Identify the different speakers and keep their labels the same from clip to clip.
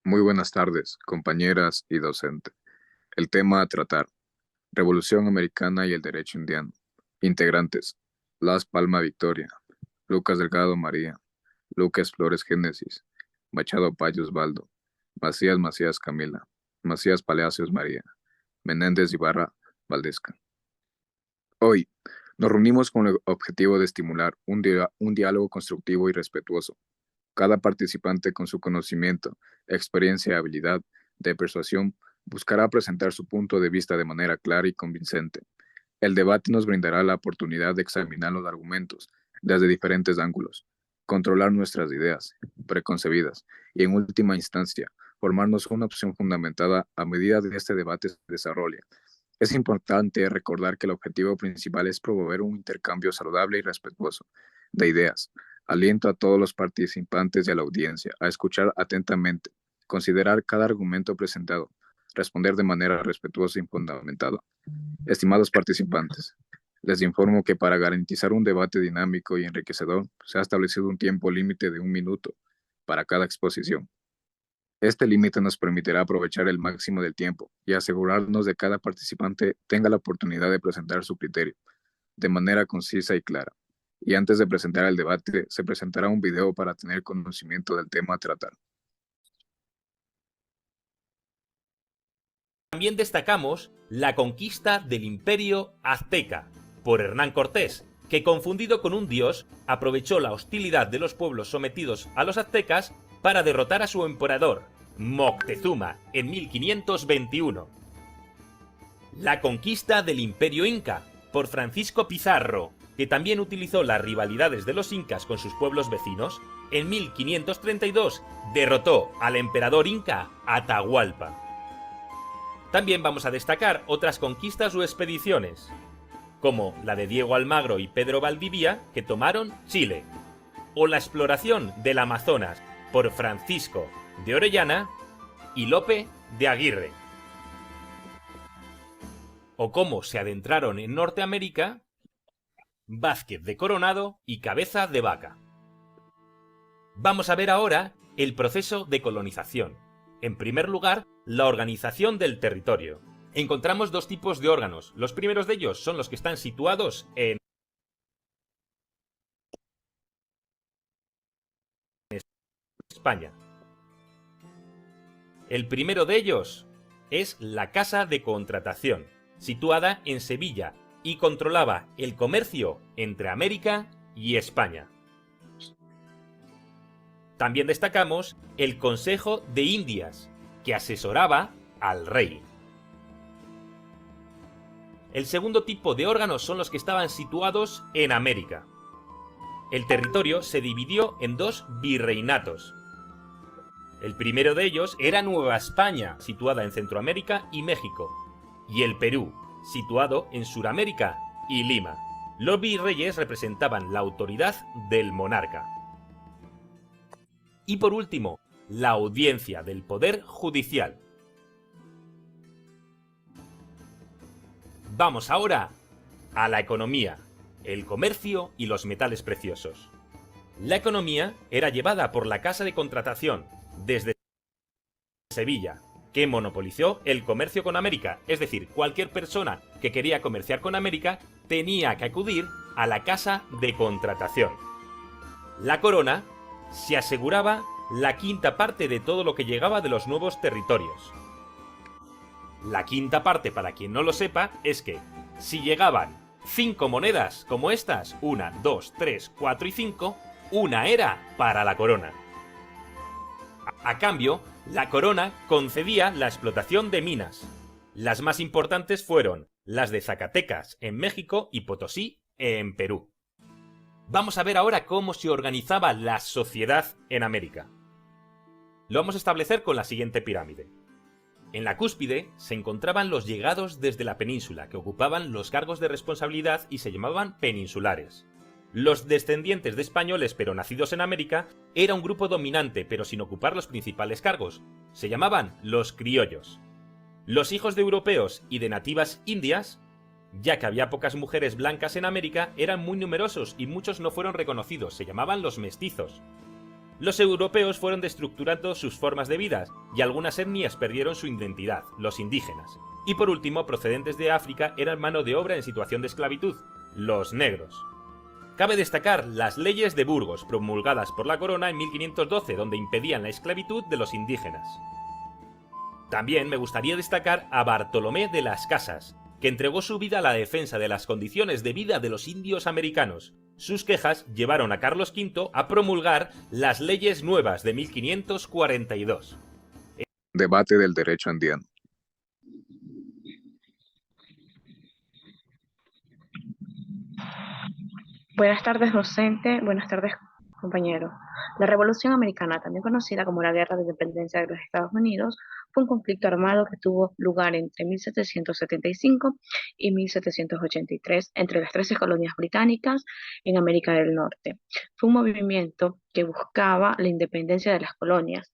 Speaker 1: Muy buenas tardes, compañeras y docente. El tema a tratar: Revolución Americana y el Derecho Indiano. Integrantes: Las Palma Victoria, Lucas Delgado María, Lucas Flores Génesis, Machado Payos Baldo, Macías Camila, Macías Palacios María, Menéndez Ibarra Valdesca. Hoy nos reunimos con el objetivo de estimular un diálogo constructivo y respetuoso. Cada participante, con su conocimiento, experiencia y habilidad de persuasión, buscará presentar su punto de vista de manera clara y convincente. El debate nos brindará la oportunidad de examinar los argumentos desde diferentes ángulos, controlar nuestras ideas preconcebidas y, en última instancia, formarnos una opción fundamentada a medida de este debate se desarrolle. Es importante recordar que el objetivo principal es promover un intercambio saludable y respetuoso de ideas. Aliento a todos los participantes y a la audiencia a escuchar atentamente, considerar cada argumento presentado, responder de manera respetuosa y fundamentada. Estimados participantes, les informo que para garantizar un debate dinámico y enriquecedor, se ha establecido un tiempo límite de 1 minuto para cada exposición. Este límite nos permitirá aprovechar el máximo del tiempo y asegurarnos de que cada participante tenga la oportunidad de presentar su criterio de manera concisa y clara. Y antes de presentar el debate, se presentará un video para tener conocimiento del tema a tratar.
Speaker 2: También destacamos la conquista del Imperio Azteca por Hernán Cortés, que, confundido con un dios, aprovechó la hostilidad de los pueblos sometidos a los aztecas para derrotar a su emperador, Moctezuma, en 1521. La conquista del Imperio Inca por Francisco Pizarro, que también utilizó las rivalidades de los incas con sus pueblos vecinos. En 1532 derrotó al emperador inca Atahualpa. También vamos a destacar otras conquistas o expediciones, como la de Diego Almagro y Pedro Valdivia, que tomaron Chile, o la exploración del Amazonas por Francisco de Orellana y Lope de Aguirre, o cómo se adentraron en Norteamérica Vázquez de Coronado y Cabeza de Vaca. Vamos a ver ahora el proceso de colonización. En primer lugar, la organización del territorio. Encontramos dos tipos de órganos. Los primeros de ellos son los que están situados en España. El primero de ellos es la Casa de Contratación, situada en Sevilla, y controlaba el comercio entre América y España. También destacamos el Consejo de Indias, que asesoraba al rey. El segundo tipo de órganos son los que estaban situados en América. El territorio se dividió en dos virreinatos. El primero de ellos era Nueva España, situada en Centroamérica y México, y el Perú, situado en Suramérica y Lima. Los virreyes representaban la autoridad del monarca. Y por último, la audiencia del Poder Judicial. Vamos ahora a la economía, el comercio y los metales preciosos. La economía era llevada por la Casa de Contratación desde Sevilla, que monopolizó el comercio con América, es decir, cualquier persona que quería comerciar con América tenía que acudir a la Casa de Contratación. La corona se aseguraba la quinta parte de todo lo que llegaba de los nuevos territorios. La quinta parte, para quien no lo sepa, es que si llegaban 5 monedas como estas, 1, 2, 3, 4 y 5, una era para la corona. A cambio, la corona concedía la explotación de minas. Las más importantes fueron las de Zacatecas en México y Potosí en Perú. Vamos a ver ahora cómo se organizaba la sociedad en América. Lo vamos a establecer con la siguiente pirámide. En la cúspide se encontraban los llegados desde la península, que ocupaban los cargos de responsabilidad y se llamaban peninsulares. Los descendientes de españoles pero nacidos en América era un grupo dominante pero sin ocupar los principales cargos. Se llamaban los criollos. Los hijos de europeos y de nativas indias, ya que había pocas mujeres blancas en América, eran muy numerosos y muchos no fueron reconocidos. Se llamaban los mestizos. Los europeos fueron destructurando sus formas de vida y algunas etnias perdieron su identidad, los indígenas. Y por último, procedentes de África eran mano de obra en situación de esclavitud, los negros. Cabe destacar las leyes de Burgos, promulgadas por la corona en 1512, donde impedían la esclavitud de los indígenas. También me gustaría destacar a Bartolomé de las Casas, que entregó su vida a la defensa de las condiciones de vida de los indios americanos. Sus quejas llevaron a Carlos V a promulgar las leyes nuevas de 1542.
Speaker 1: Debate del derecho andiano.
Speaker 3: Buenas tardes, docente. Buenas tardes, compañero. La Revolución Americana, también conocida como la Guerra de Independencia de los Estados Unidos, fue un conflicto armado que tuvo lugar entre 1775 y 1783 entre las 13 colonias británicas en América del Norte. Fue un movimiento que buscaba la independencia de las colonias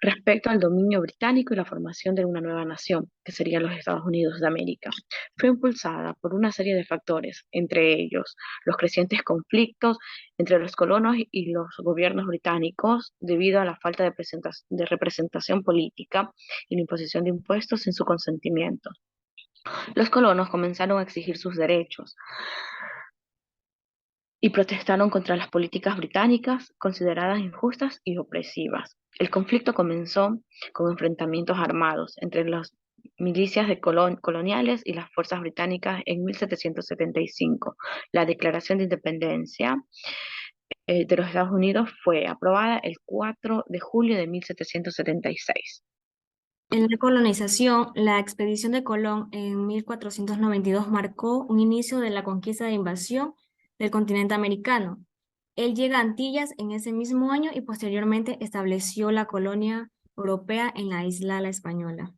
Speaker 3: respecto al dominio británico y la formación de una nueva nación, que serían los Estados Unidos de América. Fue impulsada por una serie de factores, entre ellos los crecientes conflictos entre los colonos y los gobiernos británicos debido a la falta de representación política y la imposición de impuestos sin su consentimiento. Los colonos comenzaron a exigir sus derechos y protestaron contra las políticas británicas consideradas injustas y opresivas. El conflicto comenzó con enfrentamientos armados entre las milicias coloniales y las fuerzas británicas en 1775. La Declaración de Independencia de los Estados Unidos fue aprobada el 4 de julio de 1776.
Speaker 4: En la colonización, la expedición de Colón en 1492 marcó un inicio de la conquista de invasión del continente americano. Él llega a Antillas en ese mismo año y posteriormente estableció la colonia europea en la isla La Española.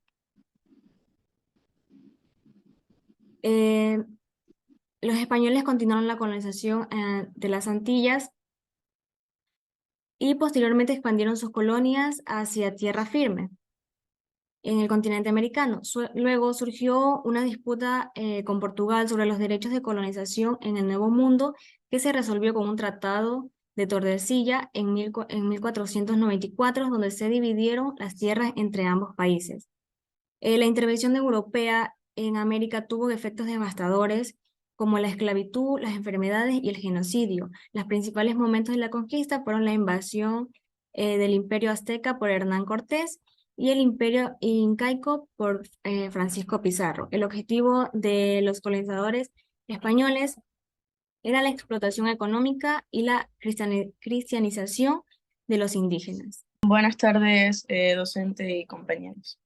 Speaker 4: Los españoles continuaron la colonización de las Antillas y posteriormente expandieron sus colonias hacia tierra firme en el continente americano. Luego surgió una disputa con Portugal sobre los derechos de colonización en el Nuevo Mundo, que se resolvió con un tratado de Tordesillas en 1494, donde se dividieron las tierras entre ambos países. La intervención europea en América tuvo efectos devastadores como la esclavitud, las enfermedades y el genocidio. Los principales momentos de la conquista fueron la invasión del Imperio Azteca por Hernán Cortés y el Imperio Incaico por Francisco Pizarro. El objetivo de los colonizadores españoles era la explotación económica y la cristianización de los indígenas.
Speaker 5: Buenas tardes, docente y compañeros.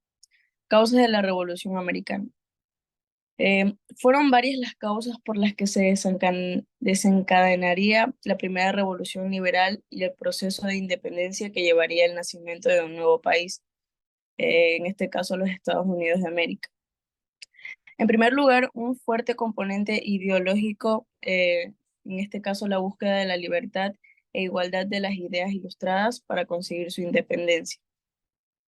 Speaker 5: Causas de la Revolución Americana. Fueron varias las causas por las que se desencadenaría la primera revolución liberal y el proceso de independencia que llevaría al nacimiento de un nuevo país, en este caso los Estados Unidos de América. En primer lugar, un fuerte componente ideológico, en este caso la búsqueda de la libertad e igualdad de las ideas ilustradas para conseguir su independencia.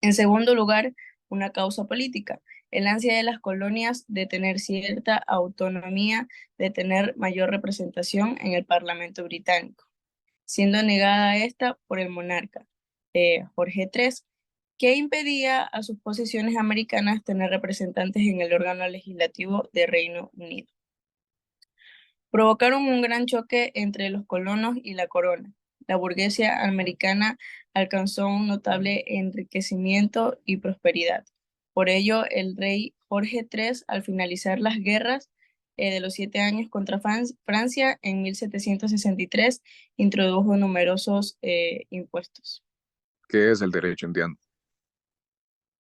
Speaker 5: En segundo lugar, una causa política, el ansia de las colonias de tener cierta autonomía, de tener mayor representación en el Parlamento británico, siendo negada esta por el monarca, Jorge III, que impedía a sus posesiones americanas tener representantes en el órgano legislativo de Reino Unido. Provocaron un gran choque entre los colonos y la corona. La burguesía americana alcanzó un notable enriquecimiento y prosperidad. Por ello, el rey Jorge III, al finalizar las guerras de los 7 años contra Francia en 1763, introdujo numerosos impuestos.
Speaker 1: ¿Qué es el derecho indiano?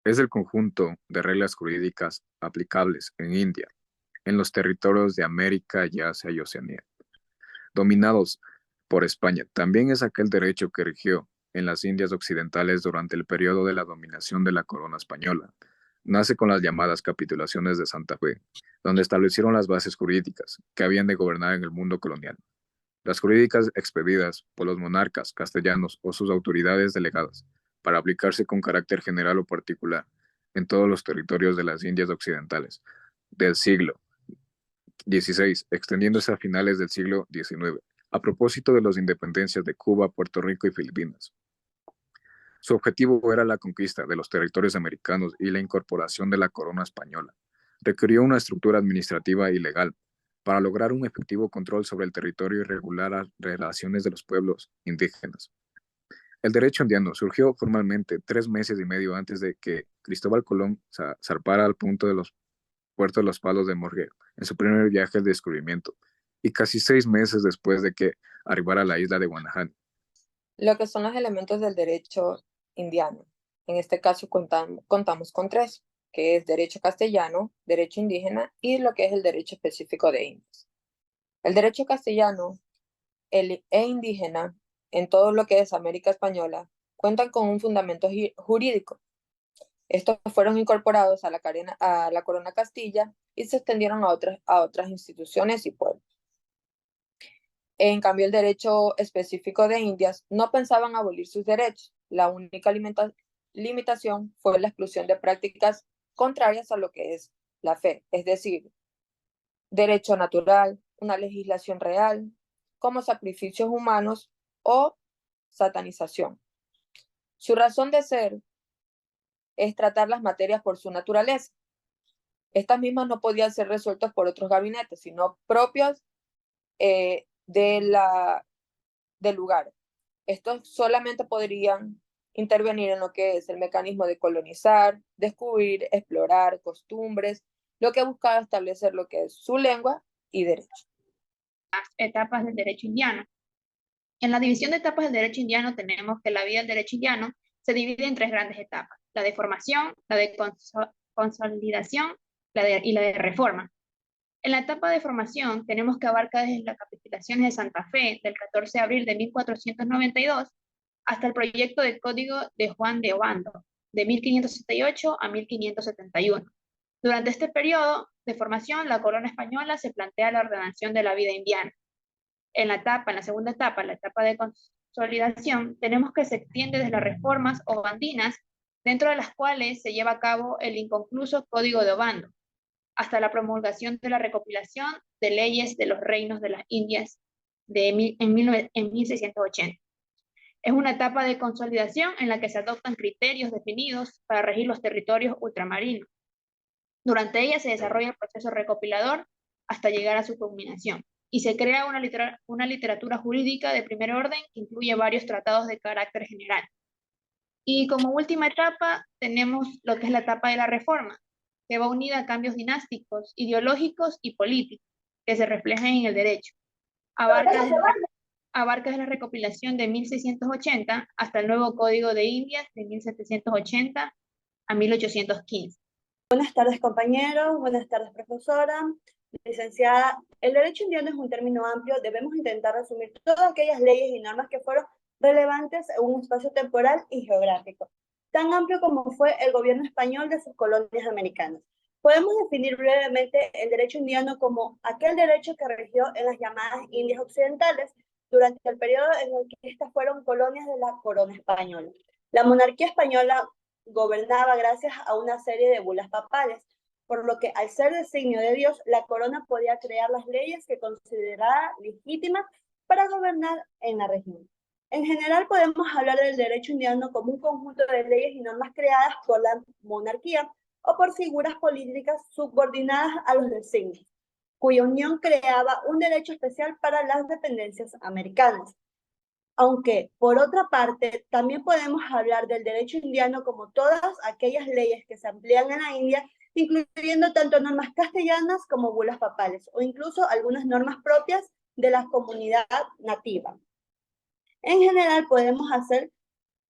Speaker 1: Es el conjunto de reglas jurídicas aplicables en India, en los territorios de América y Asia y Oceanía, dominados por España. También es aquel derecho que rigió en las Indias Occidentales durante el periodo de la dominación de la corona española. Nace con las llamadas capitulaciones de Santa Fe, donde establecieron las bases jurídicas que habían de gobernar en el mundo colonial. Las jurídicas expedidas por los monarcas castellanos o sus autoridades delegadas, para aplicarse con carácter general o particular en todos los territorios de las Indias Occidentales del siglo XVI, extendiéndose a finales del siglo XIX, a propósito de las independencias de Cuba, Puerto Rico y Filipinas. Su objetivo era la conquista de los territorios americanos y la incorporación de la corona española. Requirió una estructura administrativa y legal para lograr un efectivo control sobre el territorio y regular las relaciones de los pueblos indígenas. El derecho indiano surgió formalmente 3 meses y medio antes de que Cristóbal Colón zarpara al punto de los puertos de los Palos de Morgue en su primer viaje de descubrimiento, y casi 6 meses después de que arribara a la isla de Guanahani.
Speaker 6: Lo que son los elementos del derecho indiano. En este caso contamos con tres, que es derecho castellano, derecho indígena y lo que es el derecho específico de indios. El derecho castellano e indígena, en todo lo que es América Española, cuentan con un fundamento jurídico. Estos fueron incorporados a la corona Castilla y se extendieron a otras instituciones y pueblos. En cambio, el derecho específico de Indias no pensaban abolir sus derechos. La única limitación fue la exclusión de prácticas contrarias a lo que es la fe, es decir, derecho natural, una legislación real, como sacrificios humanos o satanización. Su razón de ser es tratar las materias por su naturaleza. Estas mismas no podían ser resueltas por otros gabinetes, sino propios del lugar. Estos solamente podrían intervenir en lo que es el mecanismo de colonizar, descubrir, explorar costumbres, lo que buscaba establecer lo que es su lengua y derecho.
Speaker 7: Etapas del derecho indiano. En la división de etapas del derecho indiano tenemos que la vida del derecho indiano se divide en tres grandes etapas: la de formación, la de consolidación y la de reforma. En la etapa de formación tenemos que abarca desde las capitulaciones de Santa Fe del 14 de abril de 1492 hasta el proyecto de Código de Juan de Obando de 1568 a 1571. Durante este periodo de formación, la corona española se plantea la ordenación de la vida indiana. En la segunda etapa, la etapa de consolidación, tenemos que se extiende desde las reformas obandinas, dentro de las cuales se lleva a cabo el inconcluso Código de Obando, hasta la promulgación de la recopilación de leyes de los reinos de las Indias en 1680. Es una etapa de consolidación en la que se adoptan criterios definidos para regir los territorios ultramarinos. Durante ella se desarrolla el proceso recopilador hasta llegar a su culminación, y se crea una literatura jurídica de primer orden que incluye varios tratados de carácter general. Y como última etapa tenemos lo que es la etapa de la reforma, que va unida a cambios dinásticos, ideológicos y políticos, que se reflejan en el derecho. Abarca desde la recopilación de 1680 hasta el nuevo Código de Indias de 1780 a 1815.
Speaker 8: Buenas tardes, compañeros. Buenas tardes, profesora. Licenciada, el derecho indiano es un término amplio. Debemos intentar resumir todas aquellas leyes y normas que fueron relevantes en un espacio temporal y geográfico, tan amplio como fue el gobierno español de sus colonias americanas. Podemos definir brevemente el derecho indiano como aquel derecho que regió en las llamadas Indias Occidentales durante el periodo en el que estas fueron colonias de la corona española. La monarquía española gobernaba gracias a una serie de bulas papales, por lo que al ser designio de Dios, la corona podía crear las leyes que consideraba legítimas para gobernar en la región. En general podemos hablar del derecho indiano como un conjunto de leyes y normas creadas por la monarquía o por figuras políticas subordinadas a los designios, cuya unión creaba un derecho especial para las dependencias americanas. Aunque, por otra parte, también podemos hablar del derecho indiano como todas aquellas leyes que se emplean en la India, incluyendo tanto normas castellanas como bulas papales, o incluso algunas normas propias de la comunidad nativa. En general, podemos hacer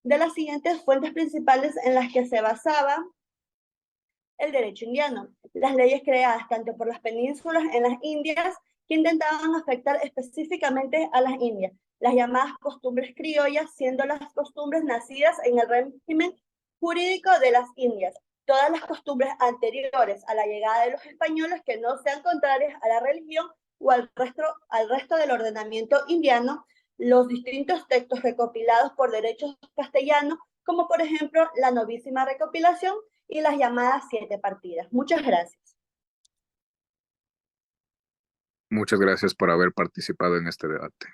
Speaker 8: de las siguientes fuentes principales en las que se basaba el derecho indiano: las leyes creadas tanto por las penínsulas en las Indias que intentaban afectar específicamente a las Indias, las llamadas costumbres criollas, siendo las costumbres nacidas en el régimen jurídico de las Indias, todas las costumbres anteriores a la llegada de los españoles que no sean contrarias a la religión o al resto del ordenamiento indiano, los distintos textos recopilados por derechos castellanos, como por ejemplo la novísima recopilación y las llamadas 7 partidas. Muchas gracias.
Speaker 1: Muchas gracias por haber participado en este debate.